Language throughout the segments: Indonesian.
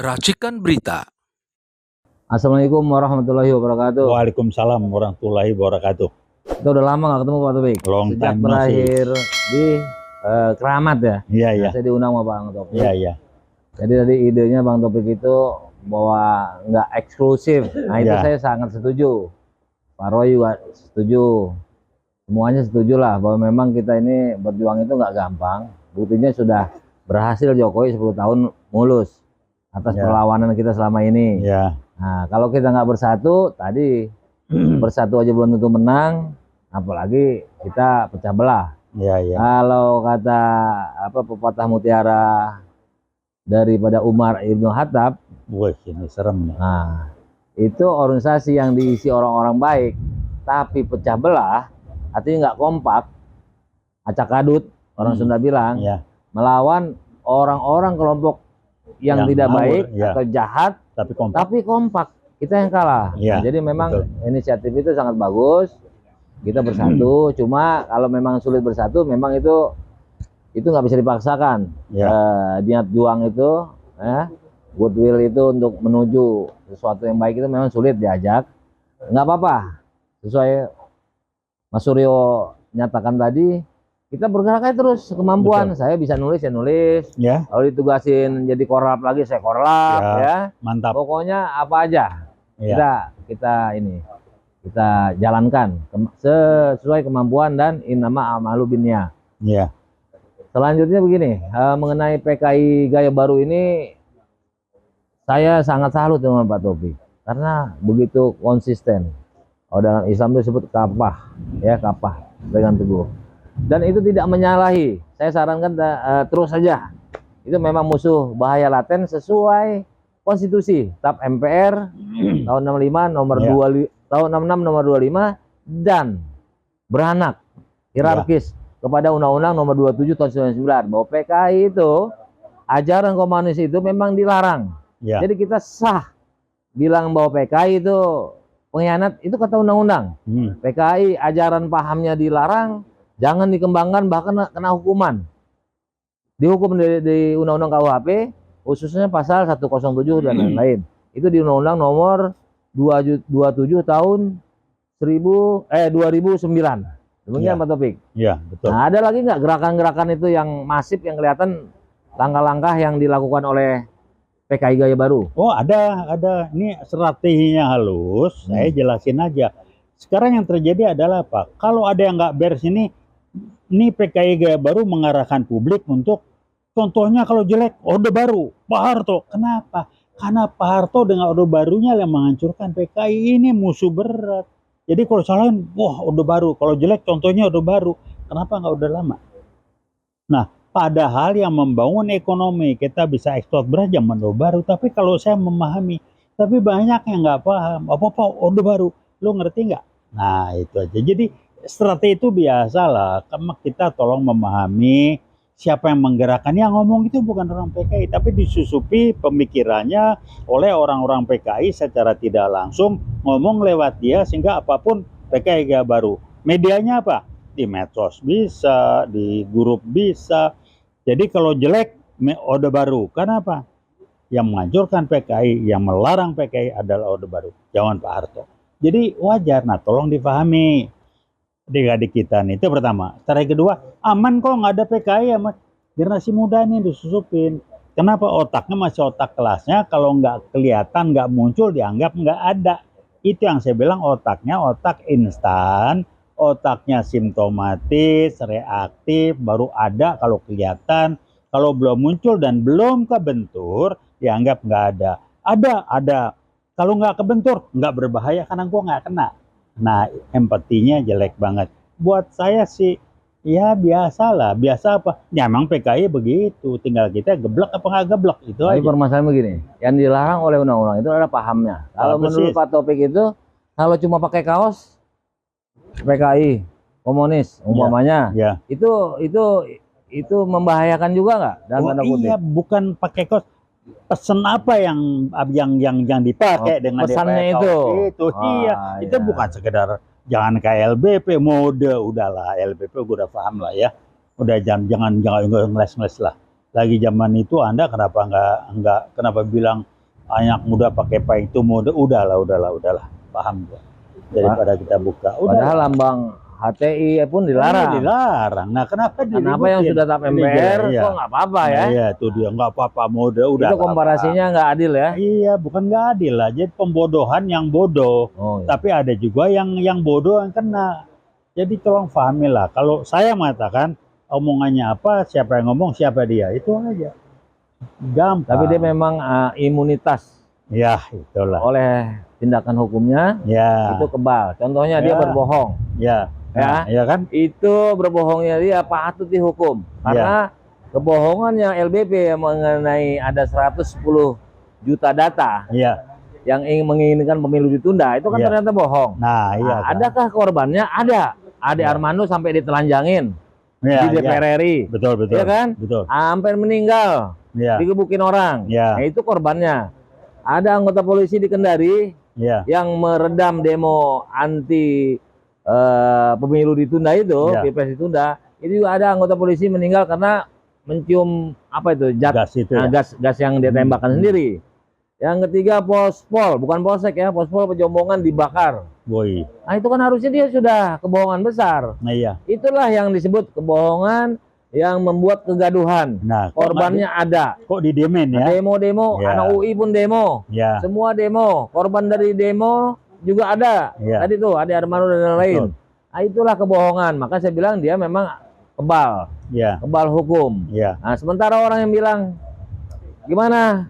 Racikan Berita. Assalamualaikum warahmatullahi wabarakatuh. Waalaikumsalam warahmatullahi wabarakatuh. Kita udah lama gak ketemu Pak Topik. Long Sejak time no terakhir di Keramat ya. Iya, Nah, iya. saya diundang sama Bang Topik. Iya, iya. Jadi tadi idenya Bang Topik itu bahwa nggak eksklusif. Nah itu Iya. saya sangat setuju. Pak Roy juga setuju. Semuanya setuju lah bahwa memang kita ini berjuang itu nggak gampang. Buktinya sudah berhasil Jokowi 10 tahun mulus atas Ya. perlawanan kita selama ini. Iya. Nah, kalau kita nggak bersatu, tadi bersatu aja belum tentu menang, apalagi kita pecah belah. Iya, iya. Kalau kata pepatah mutiara daripada Umar Ibnu Khattab, Wih, ini serem nih. nah itu organisasi yang diisi orang-orang baik, tapi pecah belah, artinya nggak kompak, acak adut, orang Sunda bilang, Iya. melawan orang-orang kelompok yang tidak ngawur, baik iya. atau jahat. Tapi kompak. Tapi kompak, kita yang kalah. Iya, Nah, jadi memang betul. inisiatif itu sangat bagus. Kita bersatu, cuma kalau memang sulit bersatu, memang itu nggak bisa dipaksakan. Iya. Niat juang itu, goodwill itu untuk menuju sesuatu yang baik itu memang sulit diajak. Nggak apa-apa, sesuai Mas Suryo nyatakan tadi, kita bergerak aja terus kemampuan. Betul. Saya bisa nulis, ya nulis. Ya, Kalau ditugasin jadi korlap lagi, saya korlap, Ya. ya. mantap. Pokoknya apa aja Iya. kita jalankan sesuai kemampuan dan innama a'malu binniyat. Iya. Selanjutnya begini, mengenai PKI Gaya Baru ini saya sangat salut dengan Pak Topik karena begitu konsisten. Oh, dalam Islam itu disebut kapah, ya, kapah dengan teguh. Dan itu tidak menyalahi. Saya sarankan terus saja. Itu memang musuh bahaya laten sesuai konstitusi TAP MPR tahun 65 nomor Ya. 25 tahun 66 nomor 25 dan beranak hierarkis kepada Undang-Undang nomor 27 tahun 99 bahwa PKI itu ajaran komunis itu memang dilarang. Ya. Jadi kita sah bilang bahwa PKI itu pengkhianat, itu kata undang-undang. PKI ajaran pahamnya dilarang, jangan dikembangkan, bahkan kena hukuman. Dihukum di Undang-Undang KUHP, khususnya pasal 107 dan lain-lain. Itu di Undang-Undang nomor 27 tahun 2009. Demikian Ya. Pak Topik. Iya, betul. Nah, ada lagi nggak gerakan-gerakan itu yang masif yang kelihatan langkah-langkah yang dilakukan oleh PKI Gaya Baru? Oh, ada. Ini strateginya halus. Saya jelasin aja. Sekarang yang terjadi adalah apa? Kalau ada yang nggak beres ini PKI Gaya Baru mengarahkan publik untuk, contohnya kalau jelek, Orde Baru, Pak Harto. Kenapa? Karena Pak Harto dengan Orde Barunya yang menghancurkan PKI ini musuh berat. Jadi kalau salahin, wah Orde Baru. Kalau jelek, contohnya Orde Baru. Kenapa nggak Orde Lama? Nah, padahal yang membangun ekonomi, kita bisa ekspor beras zaman Orde Baru. Tapi kalau saya memahami, tapi banyak yang nggak paham. Apa Orde Baru? Lo ngerti nggak? Nah, itu aja. Jadi strategi itu biasalah. Kita tolong memahami siapa yang menggerakkan. Yang ngomong itu bukan orang PKI, tapi disusupi pemikirannya oleh orang-orang PKI secara tidak langsung, ngomong lewat dia, sehingga apapun PKI Gaya Baru. Medianya apa? Di medsos bisa, di grup bisa. Jadi kalau jelek, Orde Baru. Kenapa? Yang menghancurkan PKI, yang melarang PKI adalah Orde Baru, jangan Pak Harto. Jadi wajar. Nah, tolong dipahami adik-adik kita nih. Itu pertama. Cara kedua, aman kok nggak ada PKI ya, Mas. Generasi muda ini disusupin. Kenapa? Otaknya masih otak kelasnya. Kalau nggak kelihatan, nggak muncul, dianggap nggak ada. Itu yang saya bilang, otaknya otak instan, otaknya simptomatis, reaktif, baru ada kalau kelihatan. Kalau belum muncul dan belum kebentur, dianggap nggak ada. Ada. Kalau nggak kebentur, nggak berbahaya karena gua nggak kena. Nah, empatinya jelek banget. Buat saya sih, ya biasalah. Biasa apa? Ya emang PKI begitu. Tinggal kita geblek apa nggak geblek. Itu Tapi aja. permasalahan begini, yang dilarang oleh undang-undang itu adalah pahamnya. Kalau menurut persis. Pak Topik itu, kalau cuma pakai kaos PKI komunis umpamanya, Ya. itu membahayakan juga nggak dalam tanda kutip? Iya, bukan pakai kos. Pesen apa yang dipakai dengan pesannya DPR itu. itu. Iya, itu iya. bukan sekedar jangan kayak LBP mode, udahlah LBP gue udah paham lah ya. Udah jangan ngeles-ngeles lah. Lagi zaman itu Anda kenapa bilang anak muda pakai payung itu muda, udahlah, paham gua. Daripada kita buka, Padahal lambang HTI pun dilarang. Dilarang. Nah, kenapa yang sudah tap MPR kok nggak apa-apa ya? Iya, itu dia nggak apa-apa, mode udah. Itu komparasinya nggak adil ya? Iya, bukan nggak adil lah. Jadi pembodohan yang bodoh. Oh, iya. Tapi ada juga yang bodoh yang kena. Jadi tolong pahami lah. Kalau saya mengatakan omongannya apa, siapa yang ngomong, siapa dia, itu aja. Gampang. Tapi dia memang imunitas Ya, itulah. oleh tindakan hukumnya Ya. itu kebal. Contohnya dia Ya. berbohong. Ya. Ya. Ya kan? Itu berbohongnya dia patut dihukum. Karena kebohongannya LBP yang mengenai ada 110 juta data Iya. yang menginginkan pemilu ditunda, itu kan Iya. ternyata bohong. Nah, iya. kan? Adakah korbannya? Ada. Ade Ya. Armando sampai ditelanjangin Ya, di DPR RI. Betul. Iya kan? Betul. Hampir meninggal, Ya. digebukin orang. Ya. Nah, itu korbannya. Ada anggota polisi di Kendari Ya. yang meredam demo anti pemilu ditunda itu, Ya. Pilpres ditunda. Itu juga ada anggota polisi meninggal karena mencium apa itu Gas itu ya. gas yang dia tembakkan sendiri. Yang ketiga Pospol, bukan Polsek ya, Pospol Pejombongan dibakar. Boy. Nah itu kan harusnya dia sudah kebohongan besar. Nah, iya. Itulah yang disebut kebohongan yang membuat kegaduhan. Nah, Korbannya ada. kok didiemin ya? Demo-demo, Ya. anak UI pun demo. Ya. Semua demo. Korban dari demo juga ada. Ya. Tadi tuh ada Armando dan lain-lain. Nah itulah kebohongan. Maka saya bilang dia memang kebal. Ya. Kebal hukum. Ya. Nah sementara orang yang bilang gimana?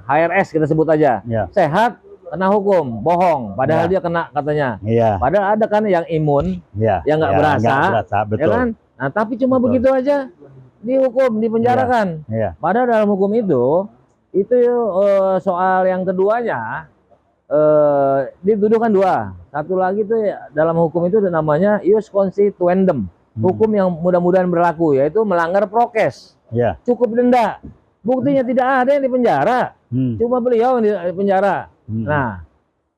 HRS kita sebut aja. Ya. Sehat, kena hukum. Bohong. Padahal Ya. dia kena katanya. Iya. Padahal ada kan yang imun. Ya. Yang nggak berasa. Nggak berasa, Ya betul. kan? Nah tapi cuma Betul. begitu aja dihukum, dipenjarakan. Iya. Padahal dalam hukum itu soal yang keduanya dituduhkan dua. Satu lagi tuh ya, dalam hukum itu ada namanya ius constituendum, hukum yang mudah-mudahan berlaku, yaitu melanggar prokes. Ya. Cukup denda. Buktinya tidak ada yang dipenjara, cuma beliau yang dipenjara. Nah,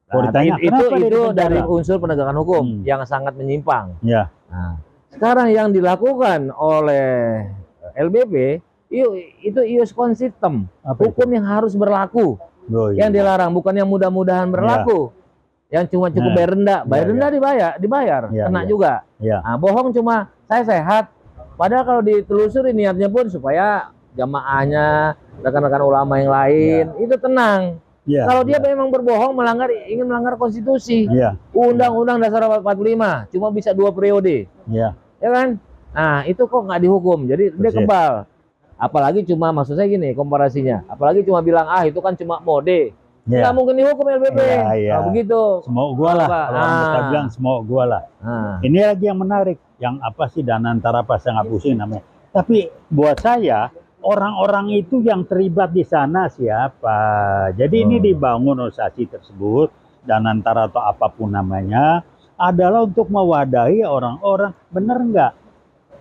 Kalau ditanya, itu kenapa dia dipenjara? dari unsur penegakan hukum yang sangat menyimpang. Ya. Nah, sekarang yang dilakukan oleh LBP itu ius consistem, Apa hukum yang harus berlaku, Oh, yang iya. dilarang, bukan yang mudah-mudahan berlaku. Yang cuma cukup Nah, bayar denda, dibayar, Iya, kena iya. juga. Ya. Nah, bohong cuma saya sehat, padahal kalau ditelusuri niatnya pun supaya jamaahnya, rekan-rekan ulama yang lain itu tenang. Ya. Kalau dia memang berbohong, ingin melanggar konstitusi, Iya. Undang-Undang Dasar 45 cuma bisa 2 periode, Iya. ya kan? Nah itu kok nggak dihukum, jadi dia Persis. kebal. Apalagi cuma, maksud saya gini komparasinya, apalagi cuma bilang itu kan cuma mode, Iya. nggak mungkin dihukum LBP. Iya, iya. Nah, begitu. Semua gua lah. Apa? Kalau orang kita bilang semua gua lah. Nah, Ini lagi yang menarik, yang apa sih dana antara pas saya nggak pusing namanya. Tapi buat saya orang-orang itu yang terlibat di sana siapa? Jadi ini dibangun organisasi tersebut dan antara atau apapun namanya adalah untuk mewadahi orang-orang. Bener nggak?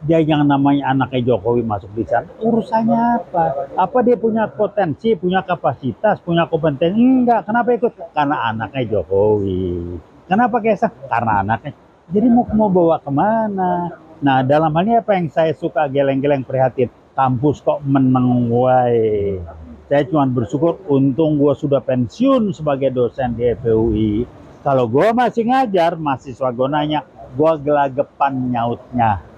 Dia yang namanya anaknya Jokowi masuk di sana, urusannya apa? Apa dia punya potensi, punya kapasitas, punya kompetensi? Enggak. Kenapa ikut? Karena anaknya Jokowi. Kenapa Kaisang? Karena anaknya. Jadi mau bawa kemana? Nah, dalam hal ini apa yang saya suka geleng-geleng prihatin? Kampus kok meneng wae. Saya cuma bersyukur untung gue sudah pensiun sebagai dosen di FUI. Kalau gue masih ngajar, mahasiswa gue nanya, gue gelagepan nyautnya.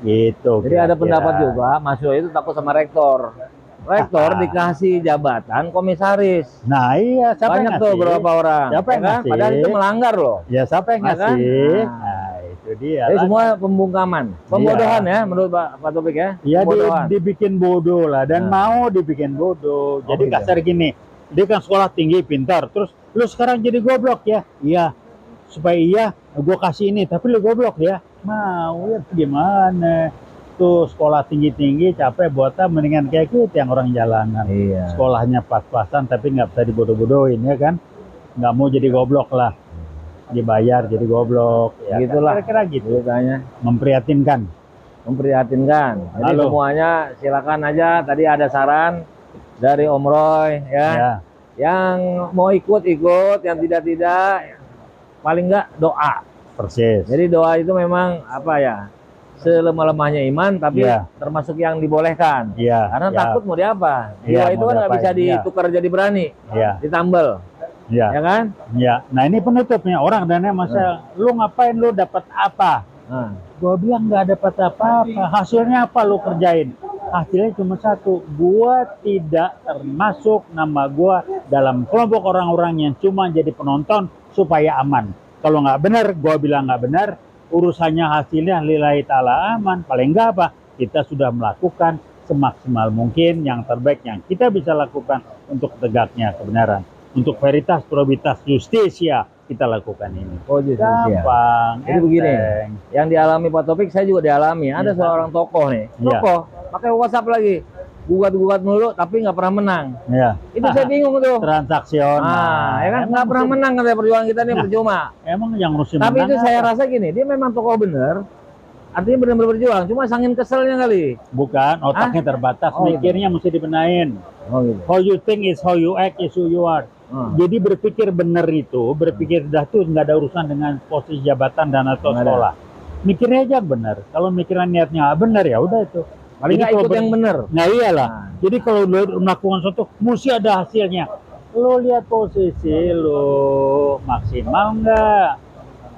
Gitu. jadi ada kira-kira. pendapat juga, mahasiswa itu takut sama rektor. Rektor dikasih jabatan komisaris. Nah iya, siapa yang Banyak tuh ngasih? berapa orang. Siapa yang ya kan? ngasih? Padahal itu melanggar loh. Ya siapa yang Ya kan? ngasih? Nah. Nah itu dia. Jadi lah. semua pembungkaman, pembodohan ya menurut Pak Topik ya. Ya Pembodohan. dibikin bodoh lah dan Nah. mau dibikin bodoh. Jadi gitu. kasar gini, dia kan sekolah tinggi pintar, terus lu sekarang jadi goblok ya? Iya. Supaya iya, gue kasih ini, tapi lu goblok ya? Mau ya gimana? Tuh sekolah tinggi-tinggi capek buatnya mendingan kayak gitu yang orang jalanan. Iya. Sekolahnya pas-pasan tapi nggak bisa dibodoh-bodohin ya kan? Nggak mau jadi goblok lah. Dibayar jadi goblok. Ya, Gitulah. kan? Kira-kira gitu. Ceritanya Memprihatinkan. memprihatinkan. Jadi Halo. semuanya silakan aja. Tadi ada saran dari Om Roy ya. Ya. Yang mau ikut, yang tidak paling enggak doa. Persis. Jadi doa itu memang apa ya? selemah-lemahnya iman, tapi Iya. termasuk yang dibolehkan. Iya. Karena iya, takut mau diapa? Iya, Jiwa itu mau kan nggak bisa diapain, iya. ditukar jadi berani, Iya. ditambal, Iya. ya kan? Iya. Nah ini penutupnya orang dan masa lu ngapain, lu dapat apa? Nah, Gua bilang nggak dapat apa-apa. Hasilnya apa lu kerjain? Hasilnya cuma satu. Gua tidak termasuk nama gua dalam kelompok orang-orang yang cuma jadi penonton supaya aman. Kalau nggak benar, gua bilang nggak benar. Urusannya hasilnya lillahi ta'ala aman. Paling nggak apa? Kita sudah melakukan semaksimal mungkin yang terbaik yang kita bisa lakukan untuk tegaknya kebenaran. Untuk veritas, probitas, justisia kita lakukan ini. oh justisia. Gampang, Jadi begini, enteng. yang dialami Pak Taufik saya juga dialami. Ada Iya. seorang tokoh nih, Iya. tokoh pakai WhatsApp lagi, gugat-gugat mulu tapi nggak pernah menang. Ya. Itu saya bingung tuh. Transaksional. Ah, ya kan Emang nggak pernah mesti- menang katanya perjuangan kita ini Nah, percuma. Emang yang mesti Tapi menang itu saya apa? rasa gini, dia memang tokoh bener, artinya benar-benar berjuang. Cuma sangin keselnya kali. Bukan, otaknya terbatas, Oh, mikirnya mesti dibenahin. Oh gitu. How you think is how you act is who you are. Ah. Jadi berpikir benar itu, berpikir dah tuh nggak ada urusan dengan posisi jabatan dan atau Nggak ada. sekolah. Mikirnya aja benar. Kalau mikiran niatnya benar ya udah itu. Paling Jadi nggak kalau ikut yang bener. Nah iyalah. Nah. Jadi kalau lu melakukan sesuatu, mesti ada hasilnya. Lu lihat posisi lu maksimal nggak?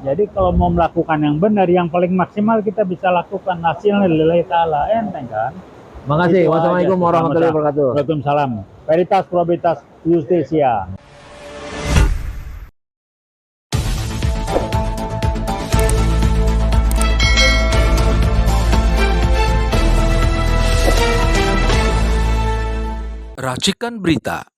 Jadi kalau mau melakukan yang benar, yang paling maksimal kita bisa lakukan hasilnya lillahi ta'ala. Enteng kan? Makasih. Itu Wassalamualaikum aja. warahmatullahi wabarakatuh. Waalaikumsalam. Veritas, probitas, justisia. Racikan Berita